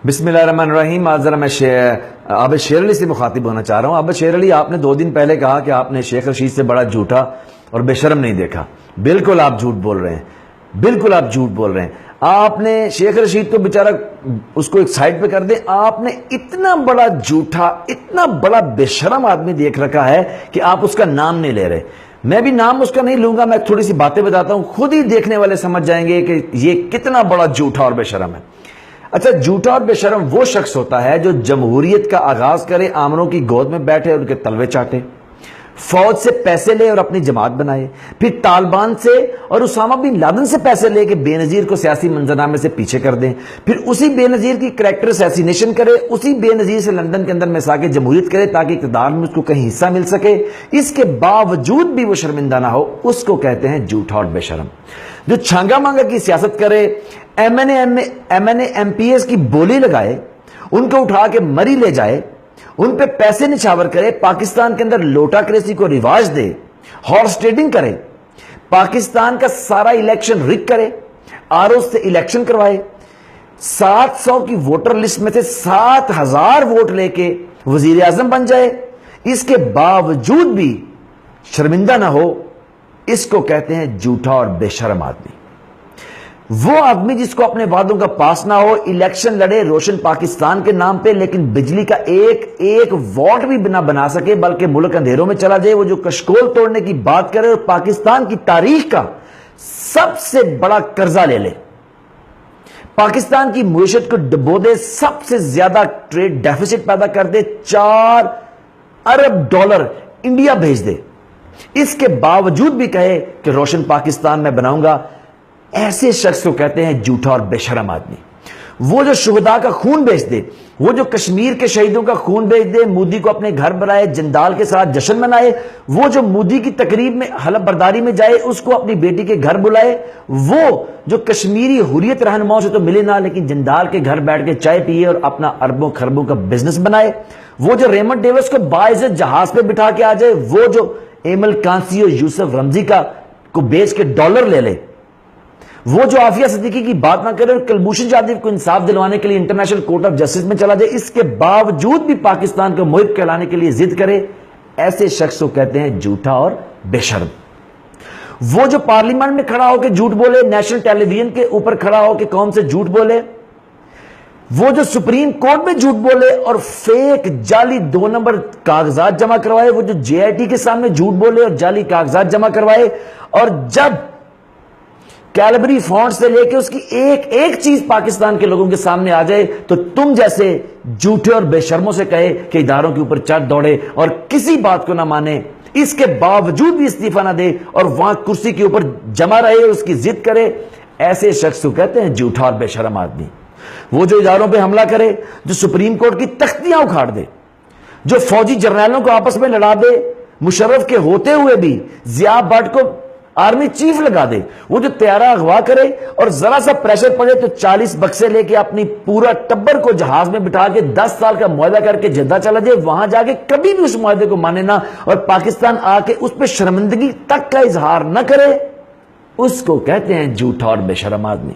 بسم اللہ الرحمن الرحیم. آج ذرا میں عابد شیر علی سے مخاطب ہونا چاہ رہا ہوں. عابد شیر علی، آپ نے 2 دن پہلے کہا کہ آپ نے شیخ رشید سے بڑا جھوٹا اور بے شرم نہیں دیکھا. بالکل آپ جھوٹ بول رہے ہیں، بالکل آپ جھوٹ بول رہے ہیں. آپ نے شیخ رشید کو بیچارہ اس کو ایک سائڈ پہ کر دیں. آپ نے اتنا بڑا جھوٹا، اتنا بڑا بے شرم آدمی دیکھ رکھا ہے کہ آپ اس کا نام نہیں لے رہے. میں بھی نام اس کا نہیں لوں گا، میں تھوڑی سی باتیں بتاتا ہوں، خود ہی دیکھنے والے سمجھ جائیں گے کہ یہ کتنا بڑا جھوٹا اور بے شرم ہے. اچھا، جھوٹا اور بے شرم وہ شخص ہوتا ہے جو جمہوریت کا آغاز کرے، آمروں کی گود میں بیٹھے اور ان کے تلوے چاٹے، فوج سے پیسے لے اور اپنی جماعت بنائے، پھر طالبان سے اور اسامہ بن لادن سے پیسے لے کے بے نظیر کو سیاسی منظرنامے سے پیچھے کر دیں، پھر اسی بے نظیر کی کریکٹر اسیسینیشن کرے، اسی بے نظیر سے لندن کے اندر مسا کے جمہوریت کرے تاکہ اقتدار میں اس کو کہیں حصہ مل سکے. اس کے باوجود بھی وہ شرمندہ نہ ہو، اس کو کہتے ہیں جھوٹا اور بے شرم. جو چھانگا مانگا کی سیاست کرے، M N A M P S کی بولی لگائے، ان کو اٹھا کے مری لے جائے، ان پہ پیسے نچھاور کرے، پاکستان کے اندر لوٹا کریسی کو رواج دے، ہارس ٹریڈنگ کرے، پاکستان کا سارا الیکشن رگ کرے، آر او سے الیکشن کروائے، 700 کی ووٹر لسٹ میں سے 7000 ووٹ لے کے وزیر اعظم بن جائے، اس کے باوجود بھی شرمندہ نہ ہو، اس کو کہتے ہیں جھوٹا اور بے شرم آدمی. وہ آدمی جس کو اپنے وعدوں کا پاس نہ ہو، الیکشن لڑے روشن پاکستان کے نام پہ، لیکن بجلی کا ایک واٹ بھی نہ بنا سکے بلکہ ملک اندھیروں میں چلا جائے. وہ جو کشکول توڑنے کی بات کرے اور پاکستان کی تاریخ کا سب سے بڑا قرضہ لے لے، پاکستان کی معیشت کو ڈبو دے، سب سے زیادہ ٹریڈ ڈیفیسٹ پیدا کر دے، 4 ارب ڈالر انڈیا بھیج دے، اس کے باوجود بھی کہے کہ روشن پاکستان میں بناؤں گا، ایسے شخص کو کہتے ہیں جھوٹا اور بے شرم آدمی. وہ جو شہداء کا خون بیچ دے، وہ جو کشمیر کے شہیدوں کا خون بیچ دے، مودی کو اپنے گھر بلائے، جندال کے ساتھ جشن منائے، وہ جو مودی کی تقریب میں حلف برداری میں جائے، اس کو اپنی بیٹی کے گھر بلائے، وہ جو کشمیری حریت رہنماؤں سے تو ملے نہ لیکن جندال کے گھر بیٹھ کے چائے پیے اور اپنا اربوں خربوں کا بزنس بنائے، وہ جو ریمنڈ ڈیوس کو باعزت جہاز پہ بٹھا کے آ جائے، وہ جو ایمل کانسی اور یوسف رمزی کو بیچ کے ڈالر لے لے، وہ جو عافیہ صدیقی کی بات نہ کرے اور کلبھوشن جادو کو انصاف دلوانے کے لیے انٹرنیشنل کورٹ آف جسٹس میں چلا جائے، اس کے باوجود بھی پاکستان کو محب کہلانے کے لیے ضد کرے، ایسے شخص کو کہتے ہیں جھوٹا اور بے شرم. وہ جو پارلیمنٹ میں کھڑا ہو کے جھوٹ بولے، نیشنل ٹیلی ویژن کے اوپر کھڑا ہو کے قوم سے جھوٹ بولے، وہ جو سپریم کورٹ میں جھوٹ بولے اور فیک جعلی 2 نمبر کاغذات جمع کروائے، وہ جو جے آئی ٹی کے سامنے جھوٹ بولے اور جعلی کاغذات جمع کروائے، اور جب کیلبری فونٹ سے لے کے اس کی ایک چیز پاکستان کے لوگوں کے سامنے آ جائے تو تم جیسے جھوٹے اور بے شرموں سے کہے کہ اداروں کے اوپر چڑھ دوڑے اور کسی بات کو نہ مانے، اس کے باوجود بھی استعفیٰ نہ دے اور وہاں کرسی کے اوپر جمع رہے، اس کی ضد کرے، ایسے شخص کو کہتے ہیں جھوٹا اور بے شرم آدمی. وہ جو اداروں پہ حملہ کرے، جو سپریم کورٹ کی تختیاں اکھاڑ دے، جو فوجی جرنیلوں کو آپس میں لڑا دے، مشرف کے ہوتے ہوئے بھی ضیاء بٹ کو آرمی چیف لگا دے، وہ جو طیارہ اغوا کرے اور ذرا سا پریشر پڑے تو 40 بکسے لے کے اپنی پورا ٹبر کو جہاز میں بٹھا کے 10 سال کا معاہدہ کر کے جدہ چلا جائے، وہاں جا کے کبھی بھی اس معاہدے کو مانے نہ اور پاکستان آ کے اس پہ شرمندگی تک کا اظہار نہ کرے، اس کو کہتے ہیں جھوٹا اور بے شرم آدمی.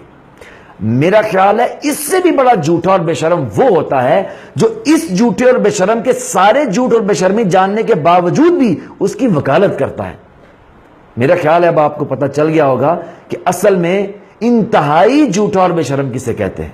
میرا خیال ہے اس سے بھی بڑا جھوٹا اور بے شرم وہ ہوتا ہے جو اس جھوٹے اور بے شرم کے سارے جھوٹ اور بے شرمی جاننے کے باوجود بھی اس کی وکالت کرتا ہے. میرا خیال ہے اب آپ کو پتہ چل گیا ہوگا کہ اصل میں انتہائی جھوٹا اور بے شرم کسے کہتے ہیں.